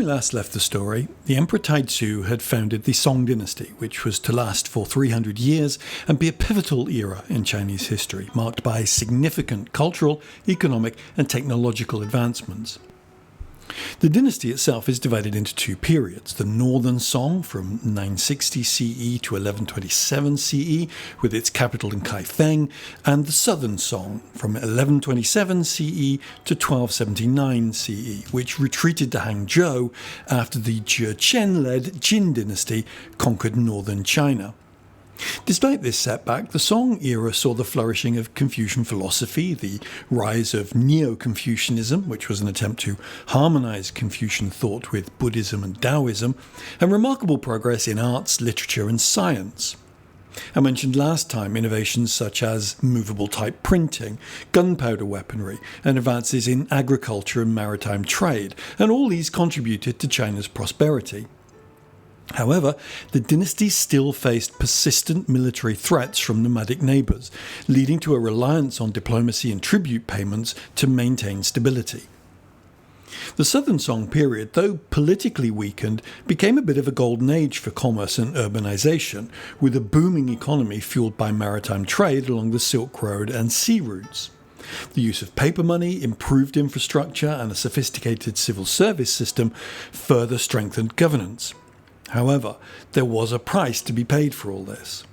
we last left the story, the Emperor Taizong had founded the Song dynasty, which was to last for 300 years and be a pivotal era in Chinese history, marked by significant cultural, economic, and technological advancements. The dynasty itself is divided into two periods: the Northern Song from 960 CE to 1127 CE, with its capital in Kaifeng, and the Southern Song from 1127 CE to 1279 CE, which retreated to Hangzhou after the Jurchen-led Jin dynasty conquered northern China. Despite this setback, the Song era saw the flourishing of Confucian philosophy, the rise of Neo-Confucianism, which was an attempt to harmonize Confucian thought with Buddhism and Taoism, and remarkable progress in arts, literature, and science. I mentioned last time innovations such as movable type printing, gunpowder weaponry, and advances in agriculture and maritime trade, and all these contributed to China's prosperity. However, the dynasty still faced persistent military threats from nomadic neighbours, leading to a reliance on diplomacy and tribute payments to maintain stability. The Southern Song period, though politically weakened, became a bit of a golden age for commerce and urbanisation, with a booming economy fuelled by maritime trade along the Silk Road and sea routes. The use of paper money, improved infrastructure, and a sophisticated civil service system further strengthened governance. However, there was a price to be paid for all this.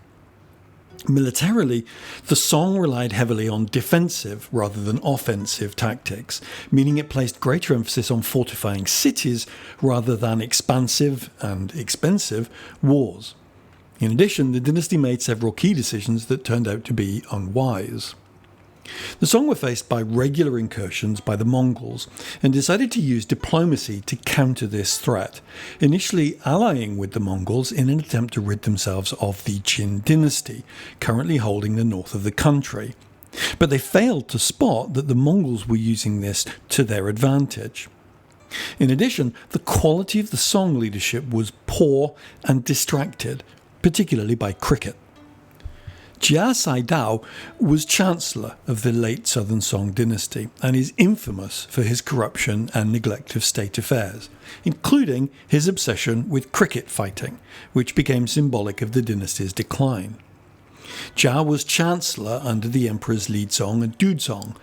Militarily, the Song relied heavily on defensive rather than offensive tactics, meaning it placed greater emphasis on fortifying cities rather than expansive and expensive wars. In addition, the dynasty made several key decisions that turned out to be unwise. The Song were faced by regular incursions by the Mongols and decided to use diplomacy to counter this threat, initially allying with the Mongols in an attempt to rid themselves of the Jin dynasty, currently holding the north of the country. But they failed to spot that the Mongols were using this to their advantage. In addition, the quality of the Song leadership was poor and distracted, particularly by cricket. Jia Saidao was Chancellor of the late Southern Song dynasty and is infamous for his corruption and neglect of state affairs, including his obsession with cricket fighting, which became symbolic of the dynasty's decline. Jia was Chancellor under the Emperors Lizong and Duzong,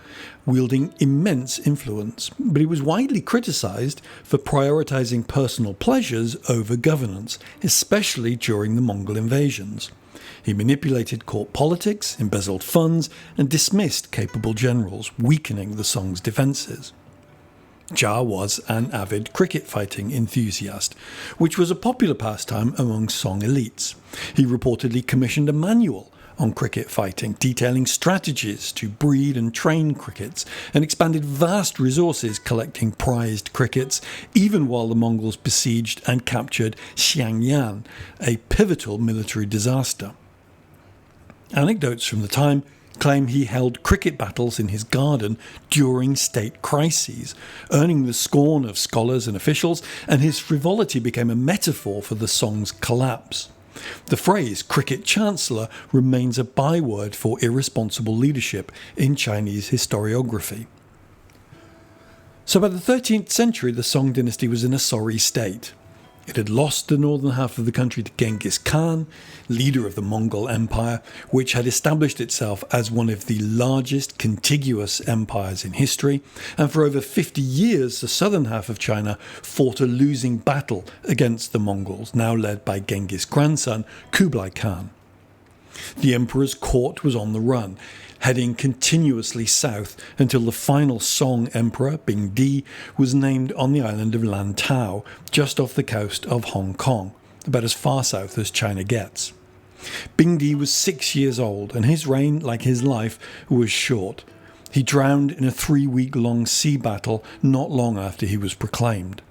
wielding immense influence, but he was widely criticised for prioritising personal pleasures over governance, especially during the Mongol invasions. He manipulated court politics, embezzled funds, and dismissed capable generals, weakening the Song's defences. Jia was an avid cricket fighting enthusiast, which was a popular pastime among Song elites. He reportedly commissioned a manual on cricket fighting, detailing strategies to breed and train crickets, and expanded vast resources collecting prized crickets, even while the Mongols besieged and captured Xiangyan, a pivotal military disaster. Anecdotes from the time claim he held cricket battles in his garden during state crises, earning the scorn of scholars and officials, and his frivolity became a metaphor for the Song's collapse. The phrase cricket chancellor remains a byword for irresponsible leadership in Chinese historiography. So by the 13th century, the Song dynasty was in a sorry state. It had lost the northern half of the country to Ghengis Khan, leader of the Mongol Empire, which had established itself as one of the largest contiguous empires in history, and for over 50 years the southern half of China fought a losing battle against the Mongols, now led by Genghis' grandson, Kublai Khan. The emperor's court was on the run, heading continuously south until the final Song emperor, Bingdi, was named on the island of Lantau, just off the coast of Hong Kong, about as far south as China gets. Bingdi was 6 years old, and his reign, like his life, was short. He drowned in a 3-week-long sea battle not long after he was proclaimed.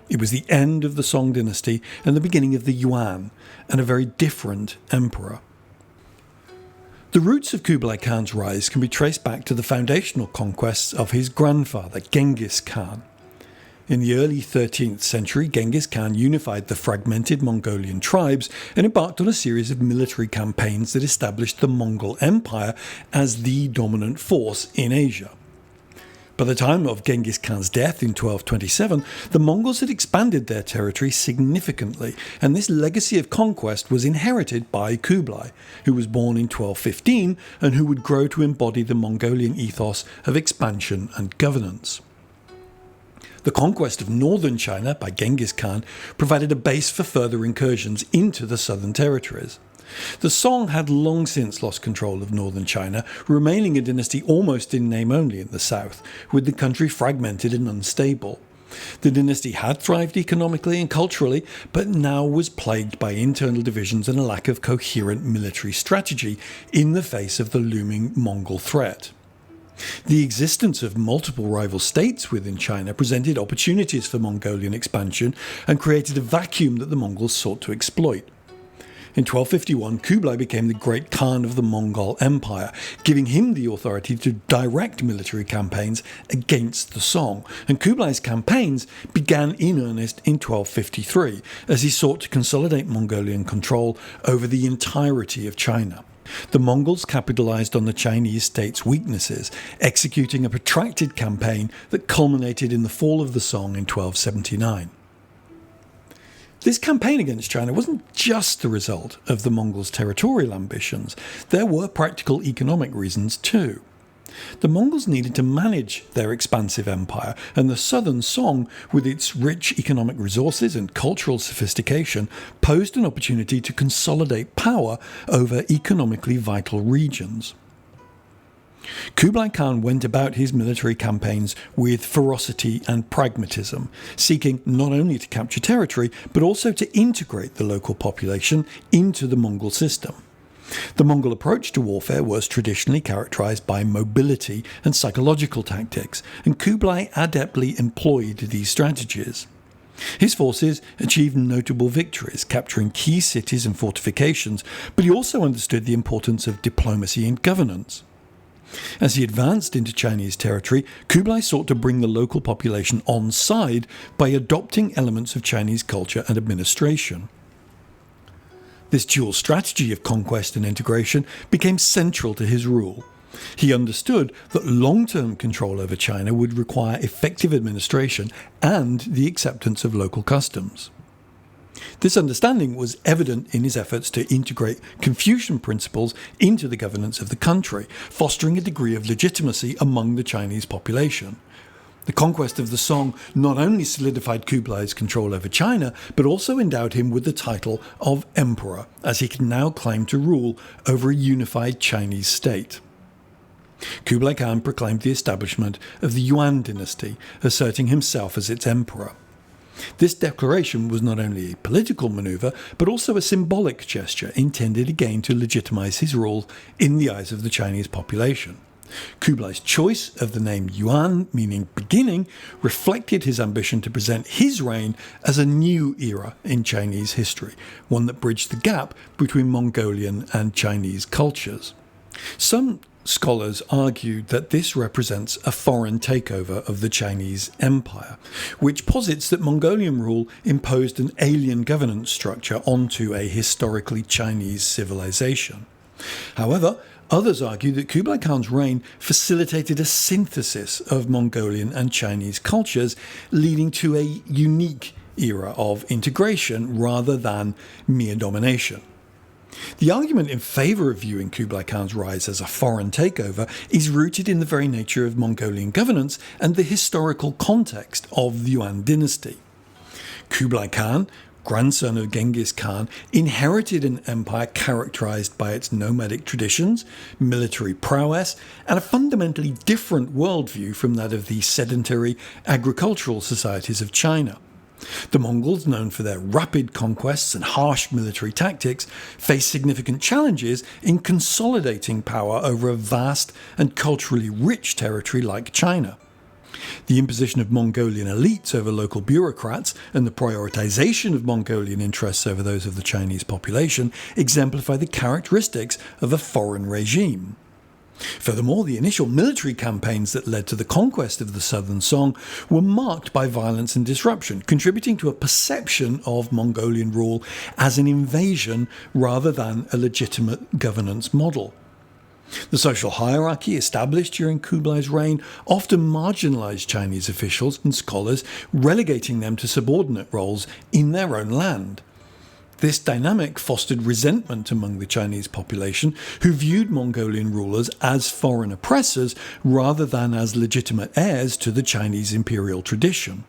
It was the end of the Song dynasty and the beginning of the Yuan, and a very different emperor. The roots of Kublai Khan's rise can be traced back to the foundational conquests of his grandfather, Ghengis Khan. In the early 13th century, Genghis Khan unified the fragmented Mongolian tribes and embarked on a series of military campaigns that established the Mongol Empire as the dominant force in Asia. By the time of Ghengis Khan's death in 1227, the Mongols had expanded their territory significantly, and this legacy of conquest was inherited by Kublai, who was born in 1215 and who would grow to embody the Mongolian ethos of expansion and governance. The conquest of northern China by Ghengis Khan provided a base for further incursions into the southern territories. The Song had long since lost control of northern China, remaining a dynasty almost in name only in the south, with the country fragmented and unstable. The dynasty had thrived economically and culturally, but now was plagued by internal divisions and a lack of coherent military strategy in the face of the looming Mongol threat. The existence of multiple rival states within China presented opportunities for Mongolian expansion and created a vacuum that the Mongols sought to exploit. In 1251, Kublai became the great Khan of the Mongol Empire, giving him the authority to direct military campaigns against the Song, and Kublai's campaigns began in earnest in 1253, as he sought to consolidate Mongolian control over the entirety of China. The Mongols capitalized on the Chinese state's weaknesses, executing a protracted campaign that culminated in the fall of the Song in 1279. This campaign against China wasn't just the result of the Mongols' territorial ambitions. There were practical economic reasons too. The Mongols needed to manage their expansive empire, and the southern Song, with its rich economic resources and cultural sophistication, posed an opportunity to consolidate power over economically vital regions. Kublai Khan went about his military campaigns with ferocity and pragmatism, seeking not only to capture territory, but also to integrate the local population into the Mongol system. The Mongol approach to warfare was traditionally characterized by mobility and psychological tactics, and Kublai adeptly employed these strategies. His forces achieved notable victories, capturing key cities and fortifications, but he also understood the importance of diplomacy and governance. As he advanced into Chinese territory, Kublai sought to bring the local population on side by adopting elements of Chinese culture and administration. This dual strategy of conquest and integration became central to his rule. He understood that long-term control over China would require effective administration and the acceptance of local customs. This understanding was evident in his efforts to integrate Confucian principles into the governance of the country, fostering a degree of legitimacy among the Chinese population. The conquest of the Song not only solidified Kublai's control over China, but also endowed him with the title of emperor, as he could now claim to rule over a unified Chinese state. Kublai Khan proclaimed the establishment of the Yuan dynasty, asserting himself as its emperor. This declaration was not only a political maneuver, but also a symbolic gesture intended again to legitimize his rule in the eyes of the Chinese population. Kublai's choice of the name Yuan, meaning beginning, reflected his ambition to present his reign as a new era in Chinese history, one that bridged the gap between Mongolian and Chinese cultures. Some scholars argued that this represents a foreign takeover of the Chinese empire, which posits that Mongolian rule imposed an alien governance structure onto a historically Chinese civilization. However, others argue that Kublai Khan's reign facilitated a synthesis of Mongolian and Chinese cultures, leading to a unique era of integration rather than mere domination. The argument in favour of viewing Kublai Khan's rise as a foreign takeover is rooted in the very nature of Mongolian governance and the historical context of the Yuan dynasty. Kublai Khan, grandson of Ghengis Khan, inherited an empire characterized by its nomadic traditions, military prowess, and a fundamentally different worldview from that of the sedentary agricultural societies of China. The Mongols, known for their rapid conquests and harsh military tactics, faced significant challenges in consolidating power over a vast and culturally rich territory like China. The imposition of Mongolian elites over local bureaucrats and the prioritization of Mongolian interests over those of the Chinese population exemplify the characteristics of a foreign regime. Furthermore, the initial military campaigns that led to the conquest of the southern Song were marked by violence and disruption, contributing to a perception of Mongolian rule as an invasion rather than a legitimate governance model. The social hierarchy established during Kublai's reign often marginalized Chinese officials and scholars, relegating them to subordinate roles in their own land. This dynamic fostered resentment among the Chinese population, who viewed Mongolian rulers as foreign oppressors rather than as legitimate heirs to the Chinese imperial tradition.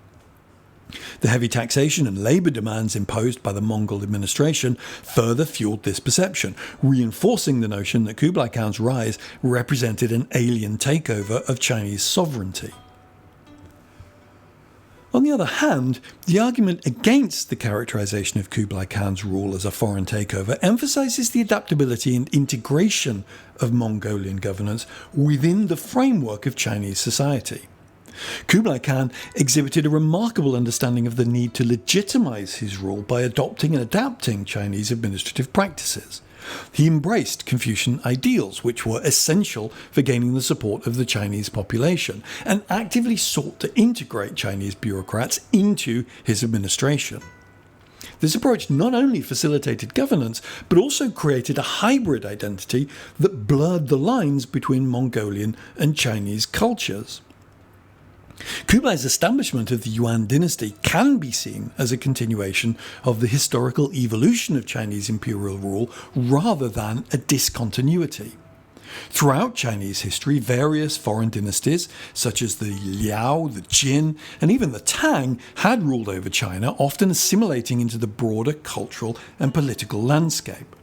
The heavy taxation and labour demands imposed by the Mongol administration further fueled this perception, reinforcing the notion that Kublai Khan's rise represented an alien takeover of Chinese sovereignty. On the other hand, the argument against the characterization of Kublai Khan's rule as a foreign takeover emphasizes the adaptability and integration of Mongolian governance within the framework of Chinese society. Kublai Khan exhibited a remarkable understanding of the need to legitimize his rule by adopting and adapting Chinese administrative practices. He embraced Confucian ideals, which were essential for gaining the support of the Chinese population, and actively sought to integrate Chinese bureaucrats into his administration. This approach not only facilitated governance, but also created a hybrid identity that blurred the lines between Mongolian and Chinese cultures. Kublai's establishment of the Yuan dynasty can be seen as a continuation of the historical evolution of Chinese imperial rule rather than a discontinuity. Throughout Chinese history, various foreign dynasties, such as the Liao, the Jin, and even the Tang, had ruled over China, often assimilating into the broader cultural and political landscape.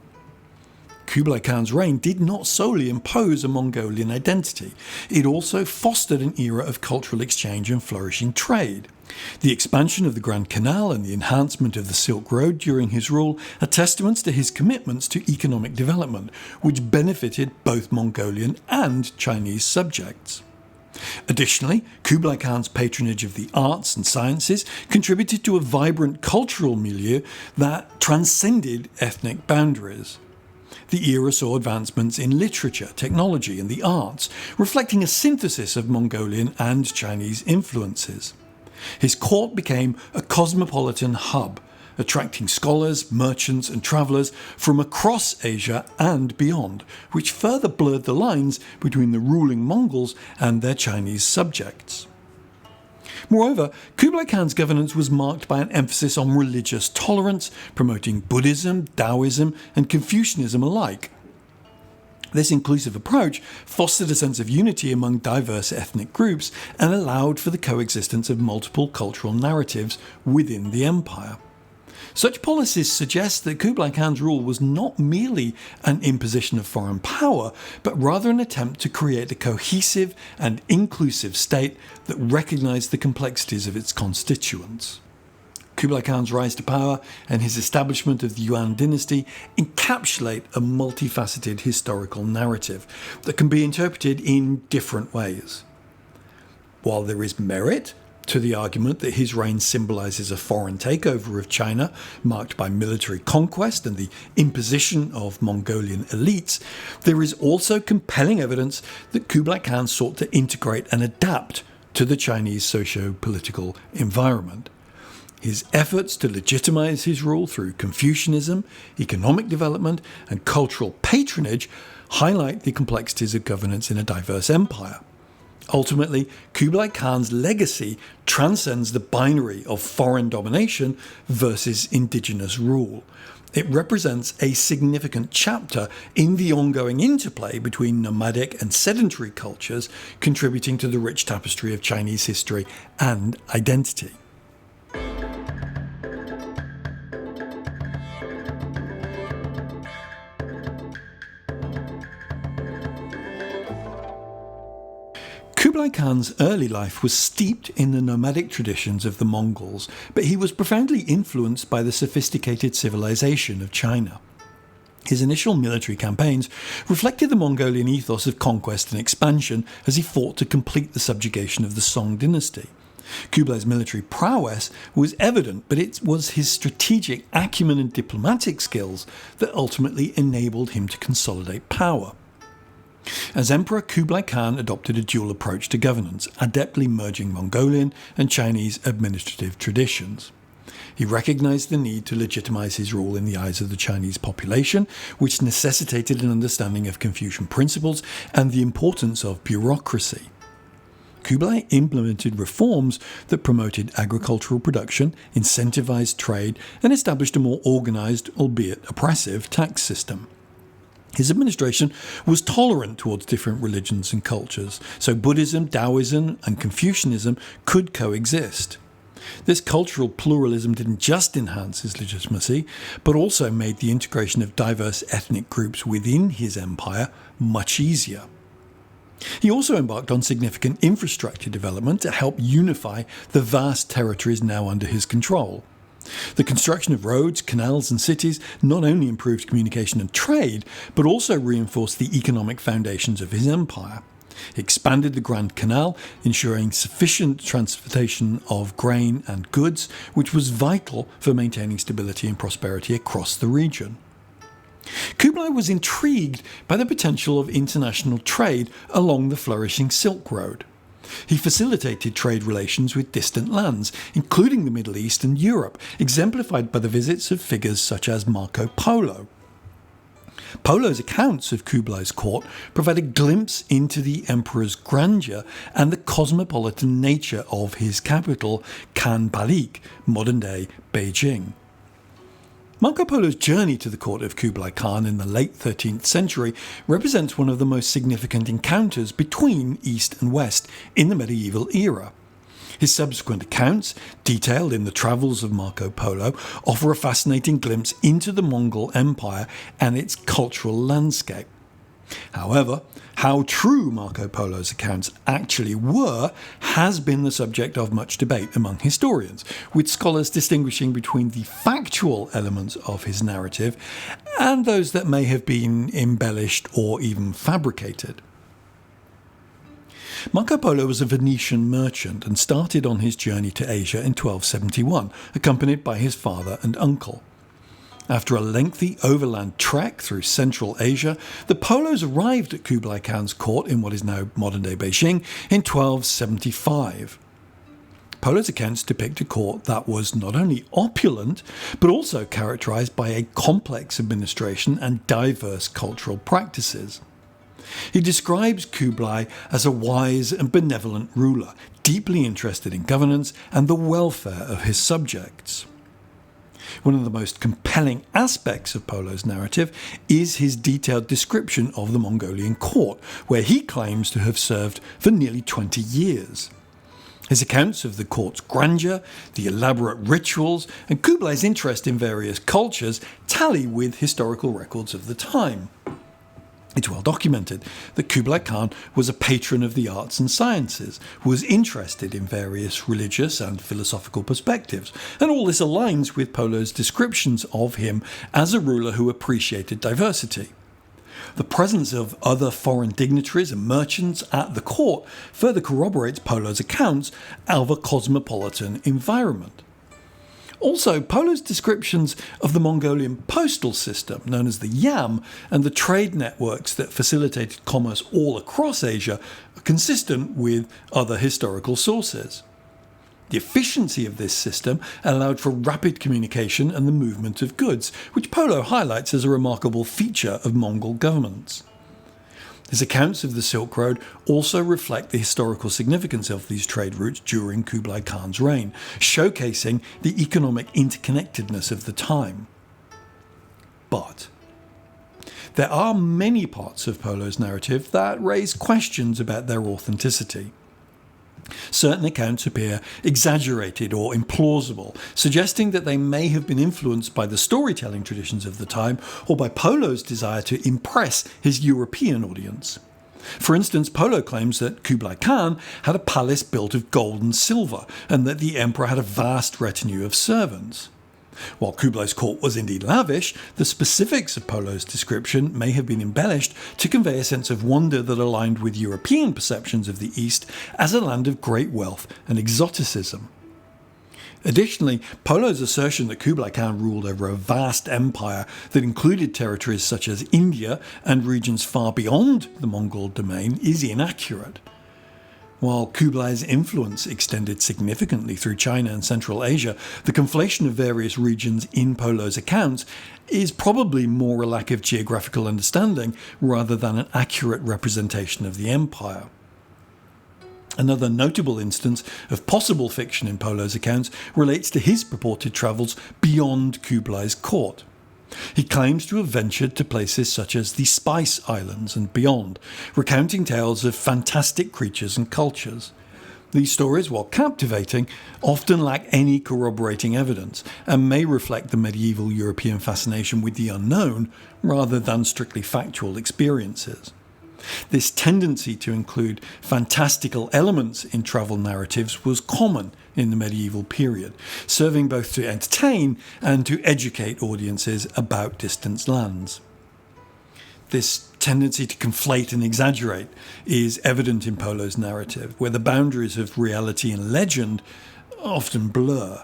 Kublai Khan's reign did not solely impose a Mongolian identity. It also fostered an era of cultural exchange and flourishing trade. The expansion of the Grand Canal and the enhancement of the Silk Road during his rule are testaments to his commitments to economic development, which benefited both Mongolian and Chinese subjects. Additionally, Kublai Khan's patronage of the arts and sciences contributed to a vibrant cultural milieu that transcended ethnic boundaries. The era saw advancements in literature, technology and the arts, reflecting a synthesis of Mongolian and Chinese influences. His court became a cosmopolitan hub, attracting scholars, merchants and travellers from across Asia and beyond, which further blurred the lines between the ruling Mongols and their Chinese subjects. Moreover, Kublai Khan's governance was marked by an emphasis on religious tolerance, promoting Buddhism, Taoism and Confucianism alike. This inclusive approach fostered a sense of unity among diverse ethnic groups and allowed for the coexistence of multiple cultural narratives within the empire. Such policies suggest that Kublai Khan's rule was not merely an imposition of foreign power, but rather an attempt to create a cohesive and inclusive state that recognized the complexities of its constituents. Kublai Khan's rise to power and his establishment of the Yuan dynasty encapsulate a multifaceted historical narrative that can be interpreted in different ways. While there is merit to the argument that his reign symbolizes a foreign takeover of China, marked by military conquest and the imposition of Mongolian elites, there is also compelling evidence that Kublai Khan sought to integrate and adapt to the Chinese socio-political environment. His efforts to legitimize his rule through Confucianism, economic development, and cultural patronage highlight the complexities of governance in a diverse empire. Ultimately, Kublai Khan's legacy transcends the binary of foreign domination versus indigenous rule. It represents a significant chapter in the ongoing interplay between nomadic and sedentary cultures, contributing to the rich tapestry of Chinese history and identity. Kublai Khan's early life was steeped in the nomadic traditions of the Mongols, but he was profoundly influenced by the sophisticated civilization of China. His initial military campaigns reflected the Mongolian ethos of conquest and expansion as he fought to complete the subjugation of the Song dynasty. Kublai's military prowess was evident, but it was his strategic acumen and diplomatic skills that ultimately enabled him to consolidate power. As emperor, Kublai Khan adopted a dual approach to governance, adeptly merging Mongolian and Chinese administrative traditions. He recognized the need to legitimize his rule in the eyes of the Chinese population, which necessitated an understanding of Confucian principles and the importance of bureaucracy. Kublai implemented reforms that promoted agricultural production, incentivized trade, and established a more organized, albeit oppressive, tax system. His administration was tolerant towards different religions and cultures, so Buddhism, Taoism, and Confucianism could coexist. This cultural pluralism didn't just enhance his legitimacy, but also made the integration of diverse ethnic groups within his empire much easier. He also embarked on significant infrastructure development to help unify the vast territories now under his control. The construction of roads, canals and cities not only improved communication and trade, but also reinforced the economic foundations of his empire. He expanded the Grand Canal, ensuring sufficient transportation of grain and goods, which was vital for maintaining stability and prosperity across the region. Kublai was intrigued by the potential of international trade along the flourishing Silk Road. He facilitated trade relations with distant lands, including the Middle East and Europe, exemplified by the visits of figures such as Marco Polo. Polo's accounts of Kublai's court provide a glimpse into the emperor's grandeur and the cosmopolitan nature of his capital, Khan Palik, modern-day Beijing. Marco Polo's journey to the court of Kublai Khan in the late 13th century represents one of the most significant encounters between East and West in the medieval era. His subsequent accounts, detailed in the Travels of Marco Polo, offer a fascinating glimpse into the Mongol Empire and its cultural landscape. However, how true Marco Polo's accounts actually were has been the subject of much debate among historians, with scholars distinguishing between the factual elements of his narrative and those that may have been embellished or even fabricated. Marco Polo was a Venetian merchant and started on his journey to Asia in 1271, accompanied by his father and uncle. After a lengthy overland trek through Central Asia, the Polos arrived at Kublai Khan's court in what is now modern-day Beijing in 1275. Polo's accounts depict a court that was not only opulent, but also characterized by a complex administration and diverse cultural practices. He describes Kublai as a wise and benevolent ruler, deeply interested in governance and the welfare of his subjects. One of the most compelling aspects of Polo's narrative is his detailed description of the Mongolian court, where he claims to have served for nearly 20 years. His accounts of the court's grandeur, the elaborate rituals, and Kublai's interest in various cultures tally with historical records of the time. It's well documented that Kublai Khan was a patron of the arts and sciences, was interested in various religious and philosophical perspectives, and all this aligns with Polo's descriptions of him as a ruler who appreciated diversity. The presence of other foreign dignitaries and merchants at the court further corroborates Polo's accounts of a cosmopolitan environment. Also, Polo's descriptions of the Mongolian postal system, known as the Yam, and the trade networks that facilitated commerce all across Asia are consistent with other historical sources. The efficiency of this system allowed for rapid communication and the movement of goods, which Polo highlights as a remarkable feature of Mongol governments. His accounts of the Silk Road also reflect the historical significance of these trade routes during Kublai Khan's reign, showcasing the economic interconnectedness of the time. But there are many parts of Polo's narrative that raise questions about their authenticity. Certain accounts appear exaggerated or implausible, suggesting that they may have been influenced by the storytelling traditions of the time or by Polo's desire to impress his European audience. For instance, Polo claims that Kublai Khan had a palace built of gold and silver, and that the emperor had a vast retinue of servants. While Kublai's court was indeed lavish, the specifics of Polo's description may have been embellished to convey a sense of wonder that aligned with European perceptions of the East as a land of great wealth and exoticism. Additionally, Polo's assertion that Kublai Khan ruled over a vast empire that included territories such as India and regions far beyond the Mongol domain is inaccurate. While Kublai's influence extended significantly through China and Central Asia, the conflation of various regions in Polo's accounts is probably more a lack of geographical understanding rather than an accurate representation of the empire. Another notable instance of possible fiction in Polo's accounts relates to his purported travels beyond Kublai's court. He claims to have ventured to places such as the Spice Islands and beyond, recounting tales of fantastic creatures and cultures. These stories, while captivating, often lack any corroborating evidence and may reflect the medieval European fascination with the unknown rather than strictly factual experiences. This tendency to include fantastical elements in travel narratives was common in the medieval period, serving both to entertain and to educate audiences about distant lands. This tendency to conflate and exaggerate is evident in Polo's narrative, where the boundaries of reality and legend often blur.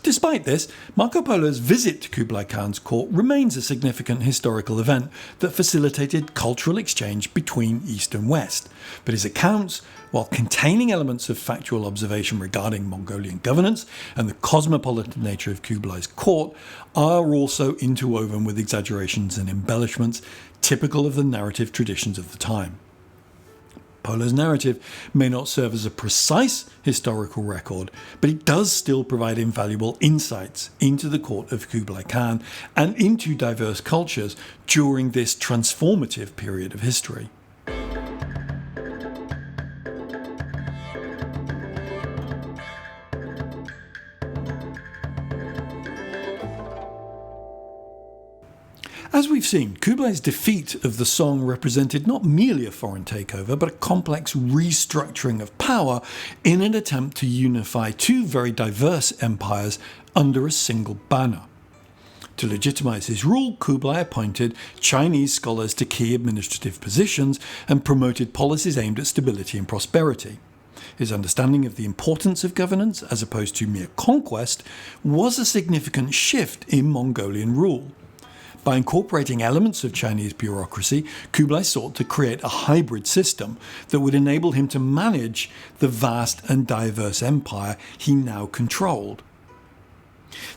Despite this, Marco Polo's visit to Kublai Khan's court remains a significant historical event that facilitated cultural exchange between East and West. But his accounts, while containing elements of factual observation regarding Mongolian governance and the cosmopolitan nature of Kublai's court, are also interwoven with exaggerations and embellishments typical of the narrative traditions of the time. Polo's narrative may not serve as a precise historical record, but it does still provide invaluable insights into the court of Kublai Khan and into diverse cultures during this transformative period of history. As we've seen, Kublai's defeat of the Song represented not merely a foreign takeover, but a complex restructuring of power in an attempt to unify two very diverse empires under a single banner. To legitimize his rule, Kublai appointed Chinese scholars to key administrative positions and promoted policies aimed at stability and prosperity. His understanding of the importance of governance, as opposed to mere conquest, was a significant shift in Mongolian rule. By incorporating elements of Chinese bureaucracy, Kublai sought to create a hybrid system that would enable him to manage the vast and diverse empire he now controlled.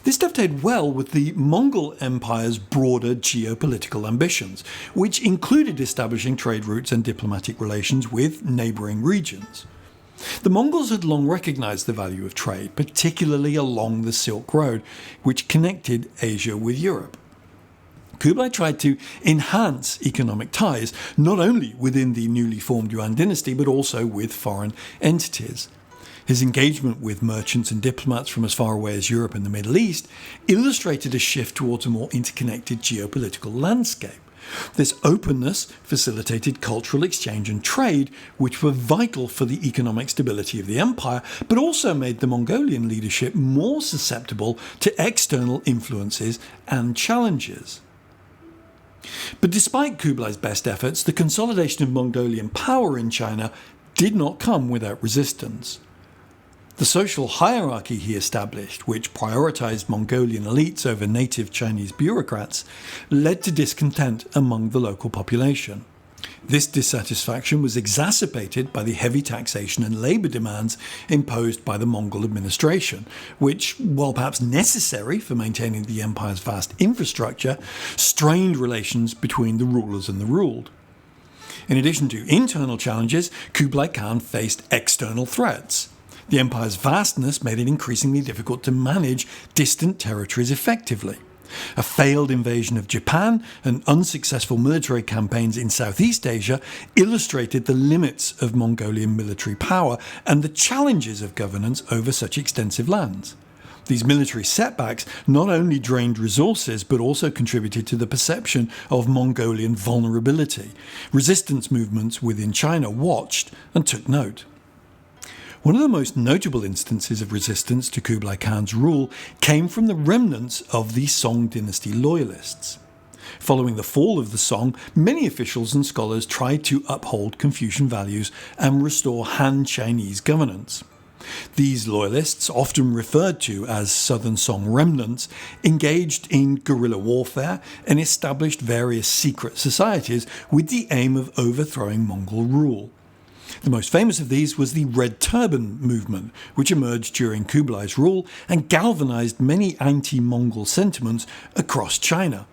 This dovetailed well with the Mongol Empire's broader geopolitical ambitions, which included establishing trade routes and diplomatic relations with neighbouring regions. The Mongols had long recognized the value of trade, particularly along the Silk Road, which connected Asia with Europe. Kublai tried to enhance economic ties, not only within the newly formed Yuan dynasty, but also with foreign entities. His engagement with merchants and diplomats from as far away as Europe and the Middle East illustrated a shift towards a more interconnected geopolitical landscape. This openness facilitated cultural exchange and trade, which were vital for the economic stability of the empire, but also made the Mongolian leadership more susceptible to external influences and challenges. But despite Kublai's best efforts, the consolidation of Mongolian power in China did not come without resistance. The social hierarchy he established, which prioritized Mongolian elites over native Chinese bureaucrats, led to discontent among the local population. This dissatisfaction was exacerbated by the heavy taxation and labour demands imposed by the Mongol administration, which, while perhaps necessary for maintaining the empire's vast infrastructure, strained relations between the rulers and the ruled. In addition to internal challenges, Kublai Khan faced external threats. The empire's vastness made it increasingly difficult to manage distant territories effectively. A failed invasion of Japan and unsuccessful military campaigns in Southeast Asia illustrated the limits of Mongolian military power and the challenges of governance over such extensive lands. These military setbacks not only drained resources but also contributed to the perception of Mongolian vulnerability. Resistance movements within China watched and took note. One of the most notable instances of resistance to Kublai Khan's rule came from the remnants of the Song dynasty loyalists. Following the fall of the Song, many officials and scholars tried to uphold Confucian values and restore Han Chinese governance. These loyalists, often referred to as Southern Song remnants, engaged in guerrilla warfare and established various secret societies with the aim of overthrowing Mongol rule. The most famous of these was the Red Turban movement, which emerged during Kublai's rule and galvanized many anti-Mongol sentiments across China.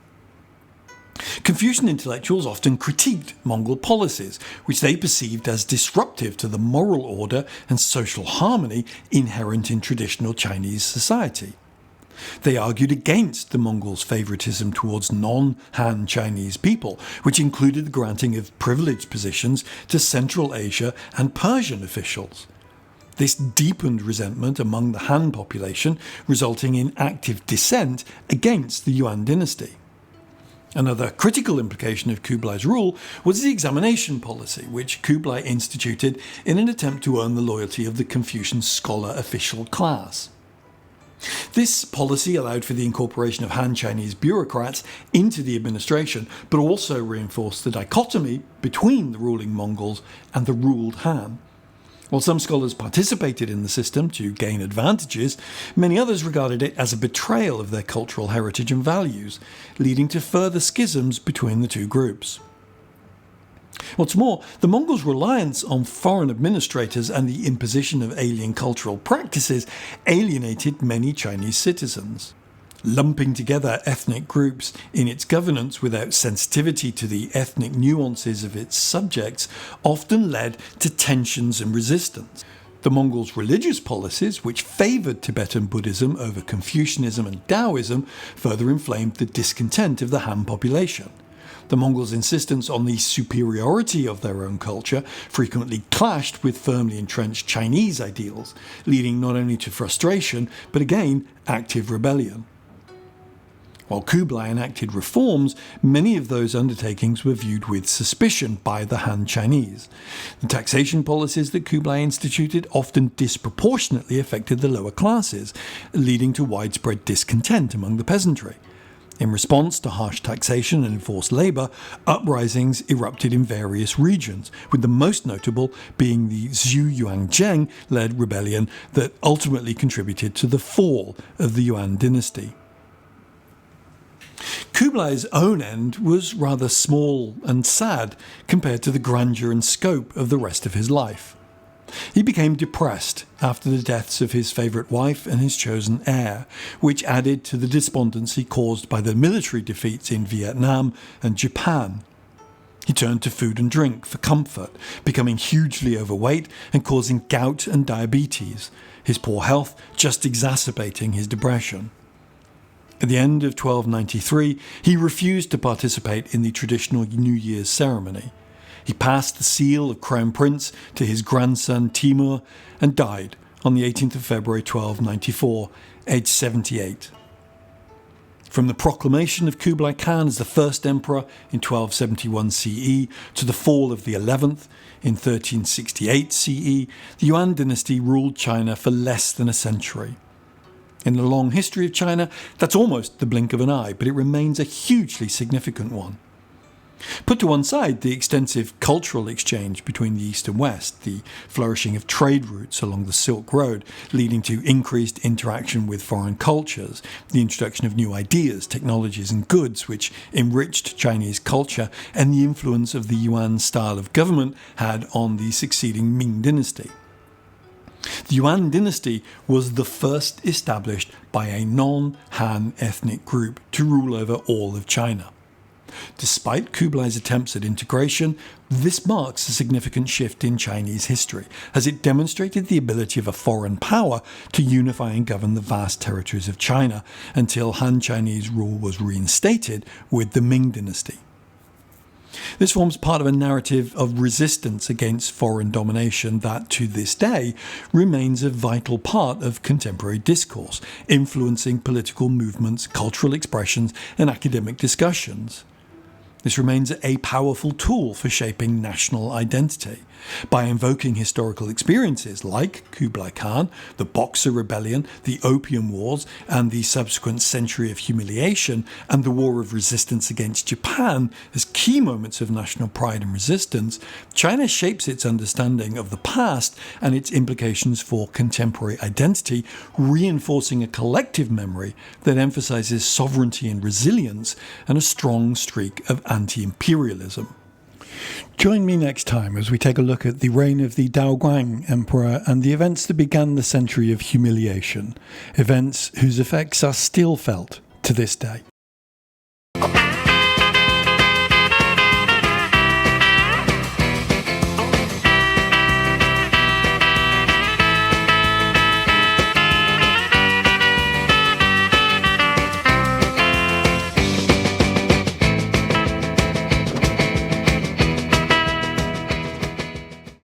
Confucian intellectuals often critiqued Mongol policies, which they perceived as disruptive to the moral order and social harmony inherent in traditional Chinese society. They argued against the Mongols' favoritism towards non-Han Chinese people, which included the granting of privileged positions to Central Asia and Persian officials. This deepened resentment among the Han population, resulting in active dissent against the Yuan dynasty. Another critical implication of Kublai's rule was the examination policy, which Kublai instituted in an attempt to earn the loyalty of the Confucian scholar official class. This policy allowed for the incorporation of Han Chinese bureaucrats into the administration, but also reinforced the dichotomy between the ruling Mongols and the ruled Han. While some scholars participated in the system to gain advantages, many others regarded it as a betrayal of their cultural heritage and values, leading to further schisms between the two groups. What's more, the Mongols' reliance on foreign administrators and the imposition of alien cultural practices alienated many Chinese citizens. Lumping together ethnic groups in its governance without sensitivity to the ethnic nuances of its subjects often led to tensions and resistance. The Mongols' religious policies, which favoured Tibetan Buddhism over Confucianism and Taoism, further inflamed the discontent of the Han population. The Mongols' insistence on the superiority of their own culture frequently clashed with firmly entrenched Chinese ideals, leading not only to frustration, but again, active rebellion. While Kublai enacted reforms, many of those undertakings were viewed with suspicion by the Han Chinese. The taxation policies that Kublai instituted often disproportionately affected the lower classes, leading to widespread discontent among the peasantry. In response to harsh taxation and enforced labour, uprisings erupted in various regions, with the most notable being the Zhu-Yuan-Zheng-led rebellion that ultimately contributed to the fall of the Yuan dynasty. Kublai's own end was rather small and sad compared to the grandeur and scope of the rest of his life. He became depressed after the deaths of his favourite wife and his chosen heir, which added to the despondency caused by the military defeats in Vietnam and Japan. He turned to food and drink for comfort, becoming hugely overweight and causing gout and diabetes, his poor health just exacerbating his depression. At the end of 1293, he refused to participate in the traditional New Year's ceremony. He passed the seal of Crown Prince to his grandson Timur and died on the 18th of February 1294, aged 78. From the proclamation of Kublai Khan as the first emperor in 1271 CE to the fall of the 11th in 1368 CE, the Yuan dynasty ruled China for less than a century. In the long history of China, that's almost the blink of an eye, but it remains a hugely significant one. Put to one side the extensive cultural exchange between the East and West, the flourishing of trade routes along the Silk Road, leading to increased interaction with foreign cultures, the introduction of new ideas, technologies and goods which enriched Chinese culture, and the influence of the Yuan style of government had on the succeeding Ming dynasty. The Yuan dynasty was the first established by a non-Han ethnic group to rule over all of China. Despite Kublai's attempts at integration, this marks a significant shift in Chinese history, as it demonstrated the ability of a foreign power to unify and govern the vast territories of China until Han Chinese rule was reinstated with the Ming dynasty. This forms part of a narrative of resistance against foreign domination that, to this day, remains a vital part of contemporary discourse, influencing political movements, cultural expressions, and academic discussions. This remains a powerful tool for shaping national identity. By invoking historical experiences like Kublai Khan, the Boxer Rebellion, the Opium Wars, and the subsequent century of humiliation, and the War of Resistance against Japan as key moments of national pride and resistance, China shapes its understanding of the past and its implications for contemporary identity, reinforcing a collective memory that emphasizes sovereignty and resilience and a strong streak of anti-imperialism. Join me next time as we take a look at the reign of the Daoguang Emperor and the events that began the century of humiliation, events whose effects are still felt to this day.